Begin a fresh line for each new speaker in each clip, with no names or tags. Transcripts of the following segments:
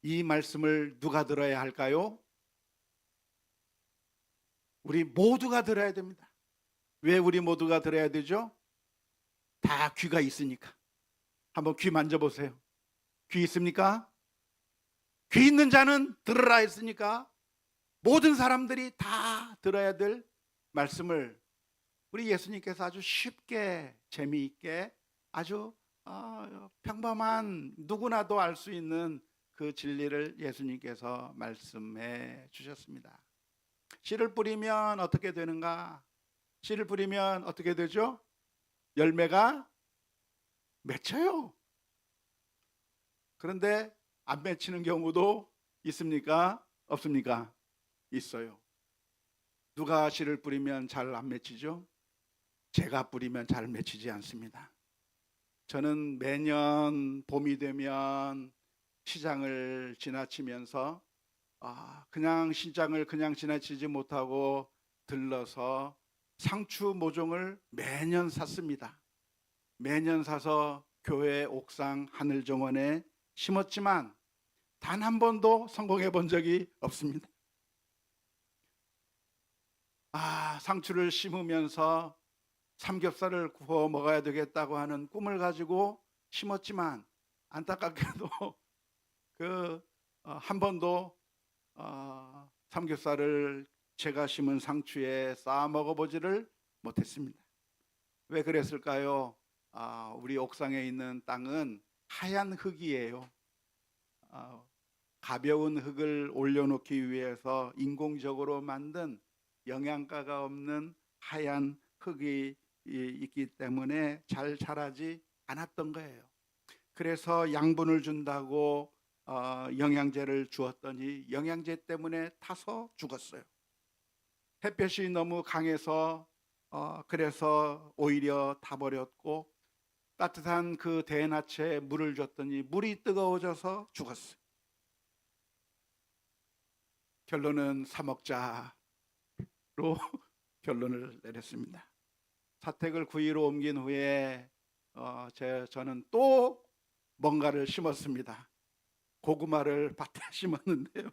이 말씀을 누가 들어야 할까요? 우리 모두가 들어야 됩니다. 왜 우리 모두가 들어야 되죠? 다 귀가 있으니까. 한번 귀 만져보세요. 귀 있습니까? 귀 있는 자는 들으라 했으니까 모든 사람들이 다 들어야 될 말씀을 우리 예수님께서 아주 쉽게 재미있게 아주 평범한 누구나도 알 수 있는 그 진리를 예수님께서 말씀해 주셨습니다. 씨를 뿌리면 어떻게 되는가? 씨를 뿌리면 어떻게 되죠? 열매가 맺혀요. 그런데 안 맺히는 경우도 있습니까? 없습니까? 있어요. 누가 씨를 뿌리면 잘 안 맺히죠? 제가 뿌리면 잘 맺히지 않습니다. 저는 매년 봄이 되면 시장을 지나치면서 그냥 시장을 그냥 지나치지 못하고 들러서 상추 모종을 매년 샀습니다. 매년 사서 교회 옥상 하늘정원에 심었지만 단 한 번도 성공해 본 적이 없습니다. 상추를 심으면서 삼겹살을 구워 먹어야 되겠다고 하는 꿈을 가지고 심었지만 안타깝게도 한 번도 삼겹살을 제가 심은 상추에 쌓아 먹어보지를 못했습니다. 왜 그랬을까요? 우리 옥상에 있는 땅은 하얀 흙이에요. 가벼운 흙을 올려놓기 위해서 인공적으로 만든 영양가가 없는 하얀 흙이 있기 때문에 잘 자라지 않았던 거예요. 그래서 양분을 준다고 영양제를 주었더니 영양제 때문에 타서 죽었어요. 햇볕이 너무 강해서 그래서 오히려 타버렸고, 따뜻한 그 대낮에 물을 줬더니 물이 뜨거워져서 죽었어요. 결론은 사 먹자로 결론을 내렸습니다. 사택을 구이로 옮긴 후에 저는 또 뭔가를 심었습니다. 고구마를 밭에 심었는데요.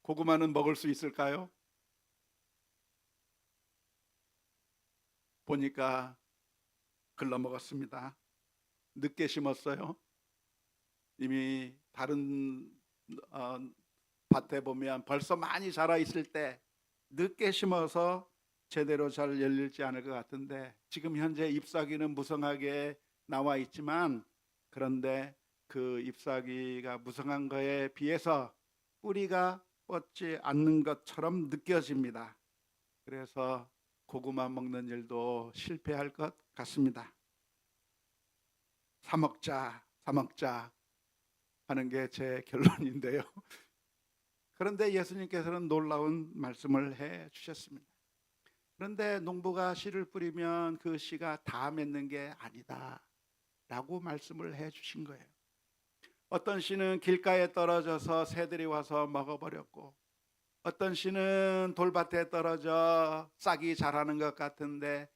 고구마는 먹을 수 있을까요? 보니까 글러 먹었습니다. 늦게 심었어요. 이미 다른 밭에 보면 벌써 많이 자라 있을 때 늦게 심어서 제대로 잘 열리지 않을 것 같은데, 지금 현재 잎사귀는 무성하게 나와 있지만, 그런데 그 잎사귀가 무성한 거에 비해서 뿌리가 뻗지 않는 것처럼 느껴집니다. 그래서 고구마 먹는 일도 실패할 것 같습니다. 사 먹자 하는 게 제 결론인데요. 그런데 예수님께서는 놀라운 말씀을 해 주셨습니다. 그런데 농부가 씨를 뿌리면 그 씨가 다 맺는 게 아니다 라고 말씀을 해 주신 거예요. 어떤 씨는 길가에 떨어져서 새들이 와서 먹어버렸고, 어떤 씨는 돌밭에 떨어져 싹이 자라는 것 같은데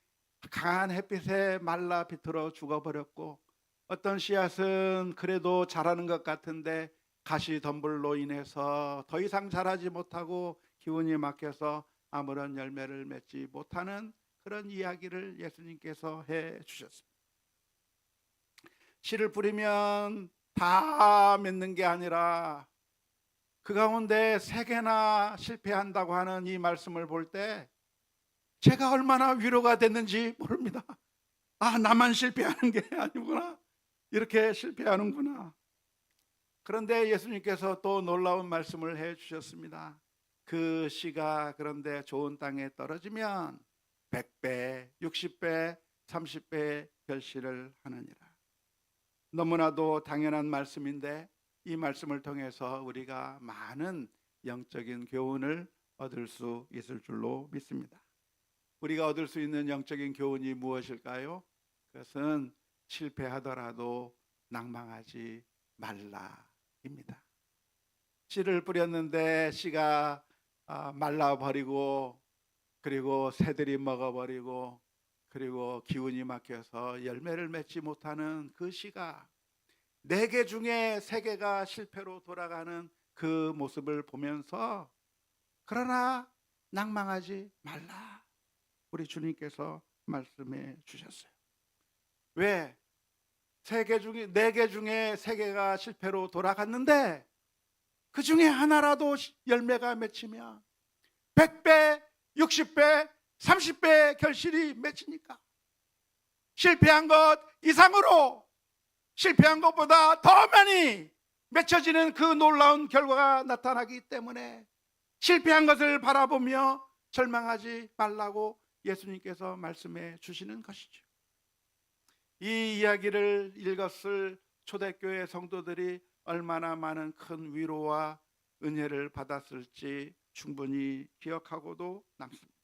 강한 햇빛에 말라 비틀어 죽어버렸고, 어떤 씨앗은 그래도 자라는 것 같은데 가시덤불로 인해서 더 이상 자라지 못하고 기운이 막혀서 아무런 열매를 맺지 못하는 그런 이야기를 예수님께서 해 주셨습니다. 씨를 뿌리면 다 맺는 게 아니라 그 가운데 3개나 실패한다고 하는 이 말씀을 볼 때 제가 얼마나 위로가 됐는지 모릅니다. 나만 실패하는 게 아니구나, 이렇게 실패하는구나. 그런데 예수님께서 또 놀라운 말씀을 해 주셨습니다. 그 씨가 그런데 좋은 땅에 떨어지면 100배, 60배, 30배 결실을 하느니라. 너무나도 당연한 말씀인데 이 말씀을 통해서 우리가 많은 영적인 교훈을 얻을 수 있을 줄로 믿습니다. 우리가 얻을 수 있는 영적인 교훈이 무엇일까요? 그것은 실패하더라도 낭망하지 말라입니다. 씨를 뿌렸는데 씨가 말라버리고, 그리고 새들이 먹어버리고, 그리고 기운이 막혀서 열매를 맺지 못하는 그 씨가 4개 중에 3개가 실패로 돌아가는 그 모습을 보면서 그러나 낭망하지 말라, 우리 주님께서 말씀해 주셨어요. 왜? 4개 중에 3개가 실패로 돌아갔는데 그 중에 하나라도 열매가 맺히면 100배, 60배, 30배 결실이 맺히니까 실패한 것 이상으로, 실패한 것보다 더 많이 맺혀지는 그 놀라운 결과가 나타나기 때문에 실패한 것을 바라보며 절망하지 말라고 예수님께서 말씀해 주시는 것이죠. 이 이야기를 읽었을 초대교회 성도들이 얼마나 많은 큰 위로와 은혜를 받았을지 충분히 기억하고도 남습니다.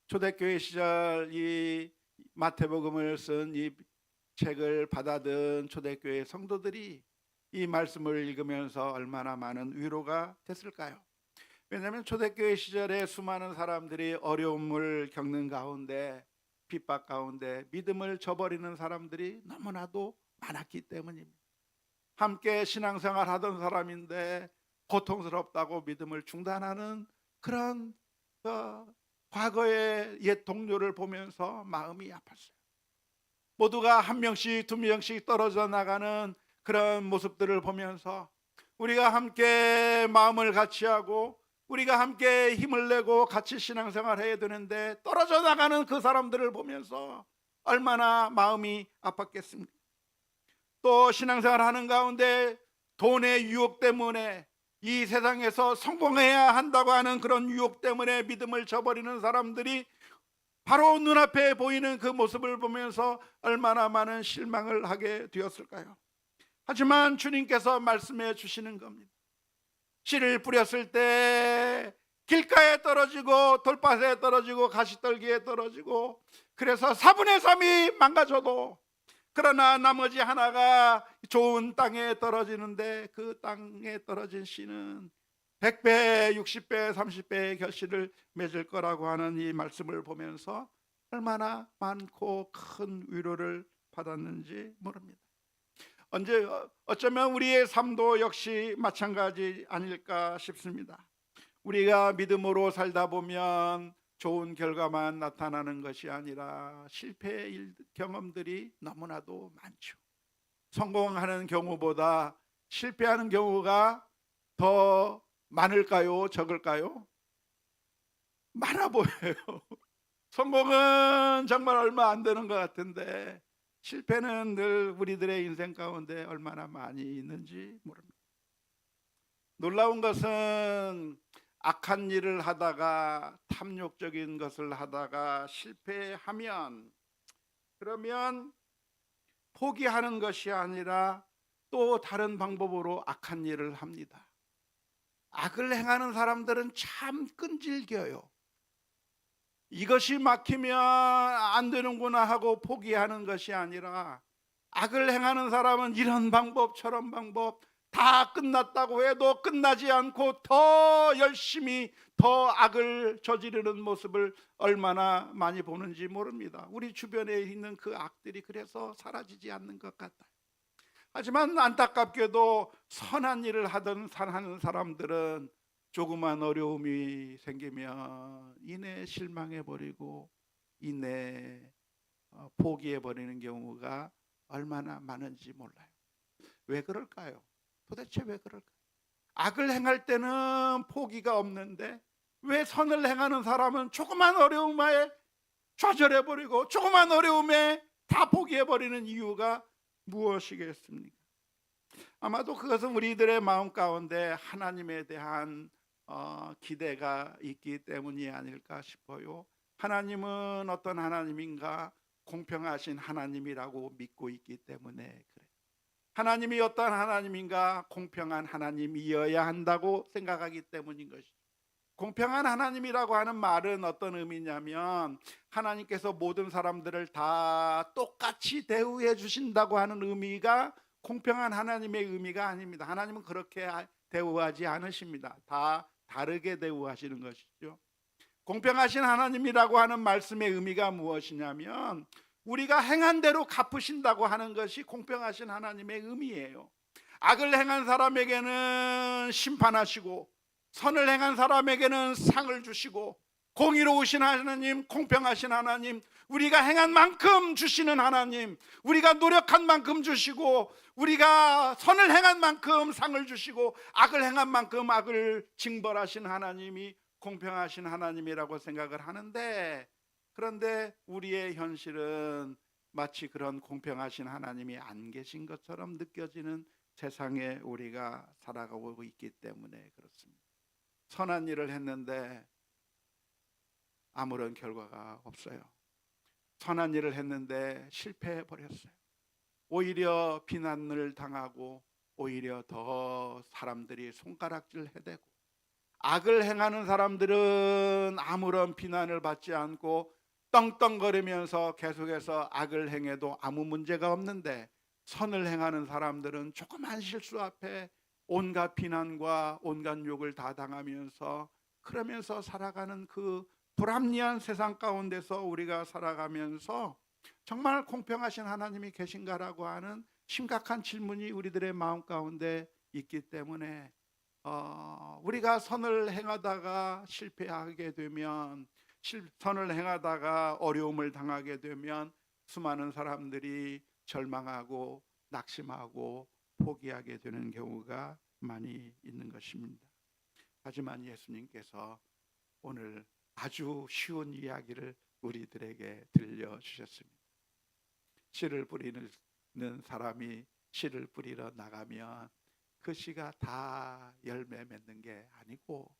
초대교회 시절 이 마태복음을 쓴 이 책을 받아든 초대교회 성도들이 이 말씀을 읽으면서 얼마나 많은 위로가 됐을까요? 왜냐하면 초대교회 시절에 수많은 사람들이 어려움을 겪는 가운데, 핍박 가운데 믿음을 저버리는 사람들이 너무나도 많았기 때문입니다. 함께 신앙생활 하던 사람인데 고통스럽다고 믿음을 중단하는 그런 과거의 옛 동료를 보면서 마음이 아팠어요. 모두가 한 명씩 두 명씩 떨어져 나가는 그런 모습들을 보면서 우리가 함께 마음을 같이 하고 우리가 함께 힘을 내고 같이 신앙생활 해야 되는데 떨어져 나가는 그 사람들을 보면서 얼마나 마음이 아팠겠습니까? 또 신앙생활 하는 가운데 돈의 유혹 때문에, 이 세상에서 성공해야 한다고 하는 그런 유혹 때문에 믿음을 저버리는 사람들이 바로 눈앞에 보이는 그 모습을 보면서 얼마나 많은 실망을 하게 되었을까요? 하지만 주님께서 말씀해 주시는 겁니다. 씨를 뿌렸을 때 길가에 떨어지고 돌밭에 떨어지고 가시떨기에 떨어지고 그래서 4분의 3이 망가져도, 그러나 나머지 하나가 좋은 땅에 떨어지는데 그 땅에 떨어진 씨는 100배, 60배, 30배의 결실을 맺을 거라고 하는 이 말씀을 보면서 얼마나 많고 큰 위로를 받았는지 모릅니다. 어쩌면 우리의 삶도 역시 마찬가지 아닐까 싶습니다. 우리가 믿음으로 살다 보면 좋은 결과만 나타나는 것이 아니라 실패의 경험들이 너무나도 많죠. 성공하는 경우보다 실패하는 경우가 더 많을까요? 적을까요? 많아 보여요. 성공은 정말 얼마 안 되는 것 같은데 실패는 늘 우리들의 인생 가운데 얼마나 많이 있는지 모릅니다. 놀라운 것은 악한 일을 하다가, 탐욕적인 것을 하다가 실패하면, 그러면 포기하는 것이 아니라 또 다른 방법으로 악한 일을 합니다. 악을 행하는 사람들은 참 끈질겨요. 이것이 막히면 안 되는구나 하고 포기하는 것이 아니라, 악을 행하는 사람은 이런 방법 저런 방법 다 끝났다고 해도 끝나지 않고 더 열심히 더 악을 저지르는 모습을 얼마나 많이 보는지 모릅니다. 우리 주변에 있는 그 악들이 그래서 사라지지 않는 것 같아요. 하지만 안타깝게도 선한 일을 하는 사람들은 조그만 어려움이 생기면 이내 실망해버리고 이내 포기해버리는 경우가 얼마나 많은지 몰라요. 왜 그럴까요? 도대체 왜 그럴까요? 악을 행할 때는 포기가 없는데 왜 선을 행하는 사람은 조그만 어려움에 좌절해버리고 조그만 어려움에 다 포기해버리는 이유가 무엇이겠습니까? 아마도 그것은 우리들의 마음 가운데 하나님에 대한 기대가 있기 때문이 아닐까 싶어요. 하나님은 어떤 하나님인가? 공평하신 하나님이라고 믿고 있기 때문에 그래요. 하나님이 어떤 하나님인가? 공평한 하나님이어야 한다고 생각하기 때문인 것이죠. 공평한 하나님이라고 하는 말은 어떤 의미냐면 하나님께서 모든 사람들을 다 똑같이 대우해 주신다고 하는 의미가 공평한 하나님의 의미가 아닙니다. 하나님은 그렇게 대우하지 않으십니다. 다 다르게 대우하시는 것이죠. 공평하신 하나님이라고 하는 말씀의 의미가 무엇이냐면 우리가 행한 대로 갚으신다고 하는 것이 공평하신 하나님의 의미예요. 악을 행한 사람에게는 심판하시고 선을 행한 사람에게는 상을 주시고, 공의로우신 하나님, 공평하신 하나님, 우리가 행한 만큼 주시는 하나님, 우리가 노력한 만큼 주시고, 우리가 선을 행한 만큼 상을 주시고, 악을 행한 만큼 악을 징벌하신 하나님이 공평하신 하나님이라고 생각을 하는데, 그런데 우리의 현실은 마치 그런 공평하신 하나님이 안 계신 것처럼 느껴지는 세상에 우리가 살아가고 있기 때문에 그렇습니다. 선한 일을 했는데 아무런 결과가 없어요. 선한 일을 했는데 실패해 버렸어요. 오히려 비난을 당하고, 오히려 더 사람들이 손가락질 해대고, 악을 행하는 사람들은 아무런 비난을 받지 않고 떵떵거리면서 계속해서 악을 행해도 아무 문제가 없는데, 선을 행하는 사람들은 조그만 실수 앞에 온갖 비난과 온갖 욕을 다 당하면서, 그러면서 살아가는 그 불합리한 세상 가운데서 우리가 살아가면서 정말 공평하신 하나님이 계신가라고 하는 심각한 질문이 우리들의 마음 가운데 있기 때문에, 우리가 선을 행하다가 실패하게 되면, 선을 행하다가 어려움을 당하게 되면 수많은 사람들이 절망하고 낙심하고 포기하게 되는 경우가 많이 있는 것입니다. 하지만 예수님께서 오늘 아주 쉬운 이야기를 우리들에게 들려주셨습니다. 씨를 뿌리는 사람이 씨를 뿌리러 나가면 그 씨가 다 열매 맺는 게 아니고,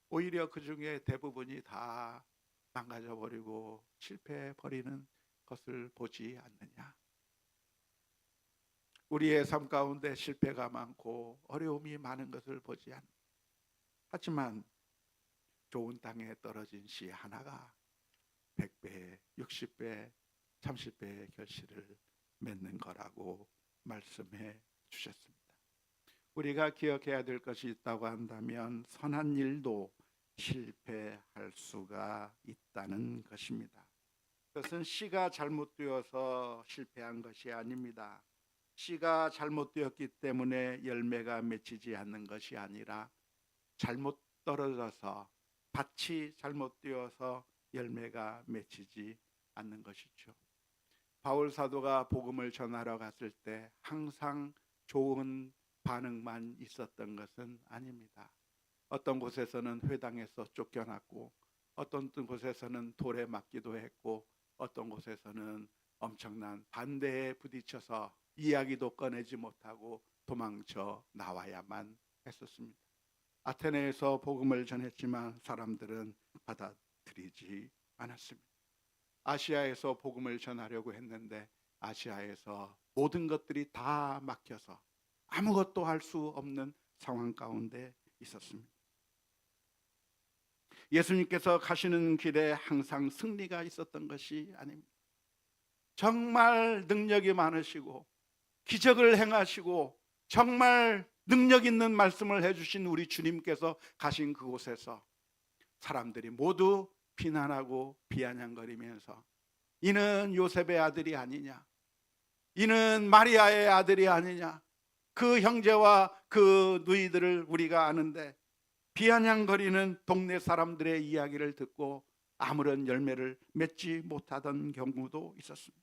오히려 그 중에 대부분이 다 망가져 버리고 실패해 버리는 것을 보지 않느냐. 우리의 삶 가운데 실패가 많고 어려움이 많은 것을 보지 않느냐. 하지만 좋은 땅에 떨어진 씨 하나가 100배, 60배, 30배의 결실을 맺는 거라고 말씀해 주셨습니다. 우리가 기억해야 될 것이 있다고 한다면 선한 일도 실패할 수가 있다는 것입니다. 그것은 씨가 잘못되어서 실패한 것이 아닙니다. 씨가 잘못되었기 때문에 열매가 맺히지 않는 것이 아니라 잘못 떨어져서, 밭이 잘못되어서 열매가 맺히지 않는 것이죠. 바울 사도가 복음을 전하러 갔을 때 항상 좋은 반응만 있었던 것은 아닙니다. 어떤 곳에서는 회당에서 쫓겨났고, 어떤 곳에서는 돌에 맞기도 했고, 어떤 곳에서는 엄청난 반대에 부딪혀서 이야기도 꺼내지 못하고 도망쳐 나와야만 했었습니다. 아테네에서 복음을 전했지만 사람들은 받아들이지 않았습니다. 아시아에서 복음을 전하려고 했는데 아시아에서 모든 것들이 다 막혀서 아무것도 할 수 없는 상황 가운데 있었습니다. 예수님께서 가시는 길에 항상 승리가 있었던 것이 아닙니다. 정말 능력이 많으시고 기적을 행하시고 정말 능력 있는 말씀을 해주신 우리 주님께서 가신 그곳에서 사람들이 모두 비난하고 비아냥거리면서, 이는 요셉의 아들이 아니냐, 이는 마리아의 아들이 아니냐, 그 형제와 그 누이들을 우리가 아는데, 비아냥거리는 동네 사람들의 이야기를 듣고 아무런 열매를 맺지 못하던 경우도 있었습니다.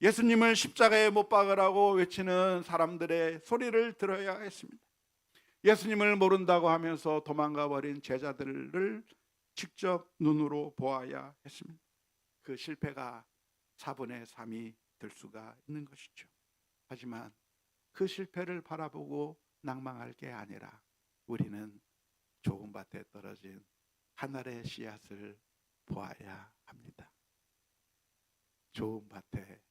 예수님을 십자가에 못 박으라고 외치는 사람들의 소리를 들어야 했습니다. 예수님을 모른다고 하면서 도망가 버린 제자들을 직접 눈으로 보아야 했습니다. 그 실패가 4분의 3이 될 수가 있는 것이죠. 하지만 그 실패를 바라보고 낭망할 게 아니라 우리는 좋은 밭에 떨어진 한 알의 씨앗을 보아야 합니다. 좋은 밭에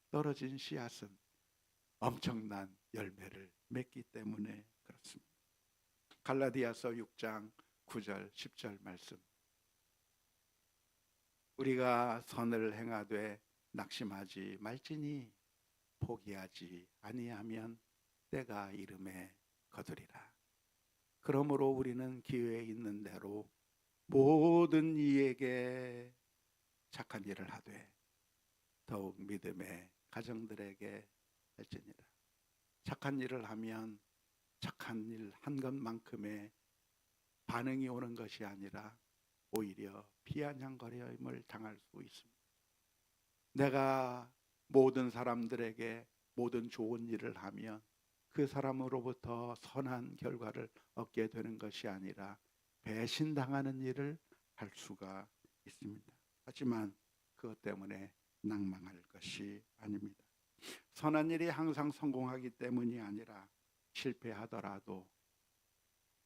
떨어진 씨앗은 엄청난 열매를 맺기 때문에 그렇습니다. 갈라디아서 6장 9절 10절 말씀, 우리가 선을 행하되 낙심하지 말지니 포기하지 아니하면 때가 이름에 거두리라. 그러므로 우리는 기회에 있는 대로 모든 이에게 착한 일을 하되 더욱 믿음의 가정들에게 할지니라. 착한 일을 하면 착한 일 한 것만큼의 반응이 오는 것이 아니라 오히려 비아냥거림을 당할 수 있습니다. 내가 모든 사람들에게 모든 좋은 일을 하면 그 사람으로부터 선한 결과를 얻게 되는 것이 아니라 배신당하는 일을 할 수가 있습니다. 하지만 그것 때문에 낭망할 것이 아닙니다. 선한 일이 항상 성공하기 때문이 아니라 실패하더라도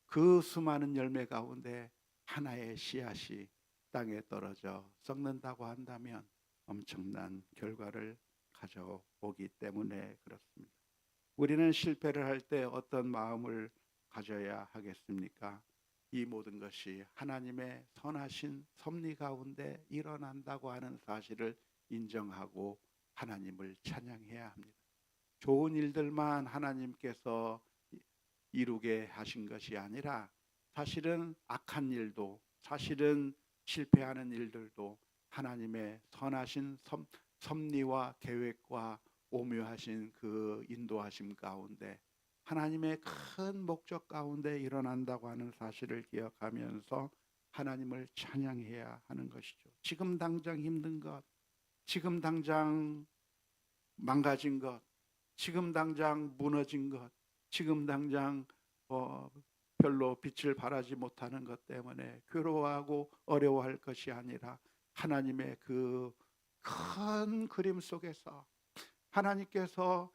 그 수많은 열매 가운데 하나의 씨앗이 땅에 떨어져 썩는다고 한다면 엄청난 결과를 가져오기 때문에 그렇습니다. 우리는 실패를 할 때 어떤 마음을 가져야 하겠습니까? 이 모든 것이 하나님의 선하신 섭리 가운데 일어난다고 하는 사실을 인정하고 하나님을 찬양해야 합니다. 좋은 일들만 하나님께서 이루게 하신 것이 아니라 사실은 악한 일도, 사실은 실패하는 일들도 하나님의 선하신 섭리와 계획과 오묘하신 그 인도하심 가운데 하나님의 큰 목적 가운데 일어난다고 하는 사실을 기억하면서 하나님을 찬양해야 하는 것이죠. 지금 당장 힘든 것, 지금 당장 망가진 것, 지금 당장 무너진 것, 지금 당장 별로 빛을 발하지 못하는 것 때문에 괴로워하고 어려워할 것이 아니라 하나님의 그 큰 그림 속에서 하나님께서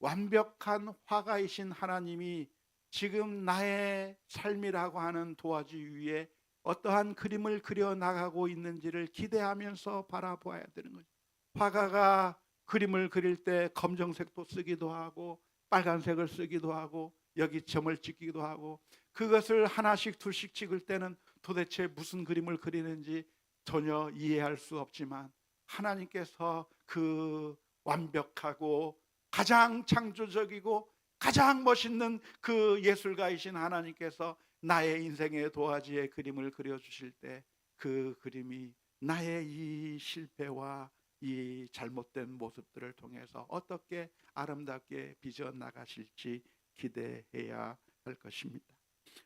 완벽한 화가이신 하나님이 지금 나의 삶이라고 하는 도화지 위에 어떠한 그림을 그려 나가고 있는지를 기대하면서 바라보아야 되는 거죠. 화가가 그림을 그릴 때 검정색도 쓰기도 하고 빨간색을 쓰기도 하고 여기 점을 찍기도 하고 그것을 하나씩 둘씩 찍을 때는 도대체 무슨 그림을 그리는지 전혀 이해할 수 없지만 하나님께서 그 완벽하고 가장 창조적이고 가장 멋있는 그 예술가이신 하나님께서 나의 인생의 도화지에 그림을 그려주실 때 그 그림이 나의 이 실패와 이 잘못된 모습들을 통해서 어떻게 아름답게 빚어나가실지 기대해야 할 것입니다.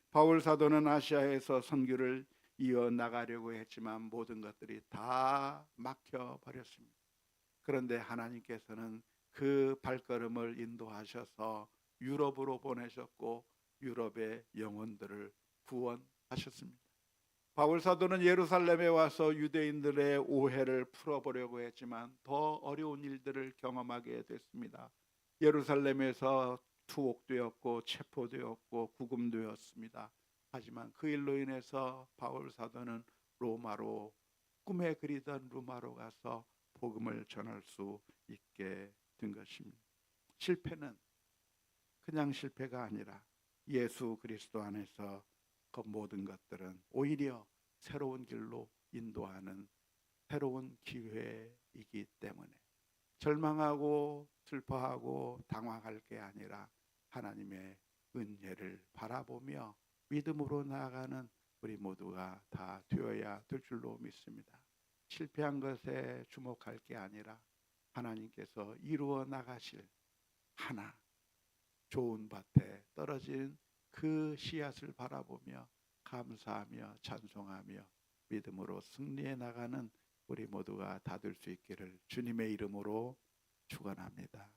바울 사도는 아시아에서 선교를 이어나가려고 했지만 모든 것들이 다 막혀버렸습니다. 그런데 하나님께서는 그 발걸음을 인도하셔서 유럽으로 보내셨고 유럽의 영혼들을 구원하셨습니다. 바울 사도는 예루살렘에 와서 유대인들의 오해를 풀어보려고 했지만 더 어려운 일들을 경험하게 됐습니다. 예루살렘에서 투옥되었고 체포되었고 구금되었습니다. 하지만 그 일로 인해서 바울 사도는 로마로 꿈에 그리던 로마로 가서 복음을 전할 수 있게 된 것입니다. 실패는 그냥 실패가 아니라 예수 그리스도 안에서 그 모든 것들은 오히려 새로운 길로 인도하는 새로운 기회이기 때문에 절망하고 슬퍼하고 당황할 게 아니라 하나님의 은혜를 바라보며 믿음으로 나아가는 우리 모두가 다 되어야 될 줄로 믿습니다. 실패한 것에 주목할 게 아니라 하나님께서 이루어 나가실 하나 좋은 밭에 떨어진 그 씨앗을 바라보며 감사하며 찬송하며 믿음으로 승리해 나가는 우리 모두가 다 될 수 있기를 주님의 이름으로 축원합니다.